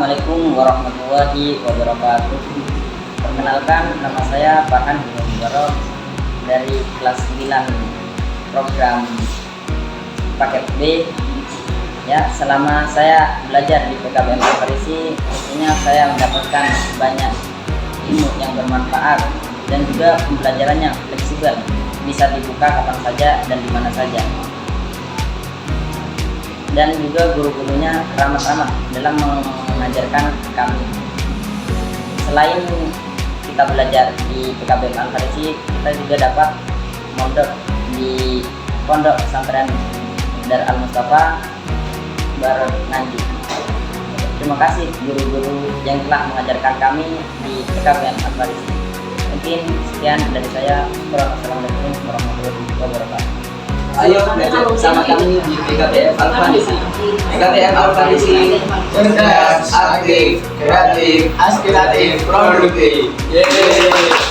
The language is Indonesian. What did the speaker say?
Assalamualaikum warahmatullahi wabarakatuh. Perkenalkan, nama saya Farhan bin Mubarok dari kelas 9 program paket B. Ya, selama saya belajar di PKBM Al-Farisi, tentunya saya mendapatkan banyak ilmu yang bermanfaat dan juga pembelajarannya fleksibel, bisa dibuka kapan saja dan di mana saja. Dan juga guru-gurunya ramah-ramah dalam mengajarkan kami. Selain kita belajar di PKBM Al-Farisi, kita juga dapat mondok di Pondok Pesantren Dar Al-Mustafa Barat Nanji. Terima kasih guru-guru yang telah mengajarkan kami di PKBM Al-Farisi. Mungkin sekian dari saya. Wassalamualaikum warahmatullahi wabarakatuh. Ayo belajar bersama kami di PKBM Al-Farisi. PKBM Al-Farisi cerdas, aktif, kreatif, aspiratif, produktif. Yeay.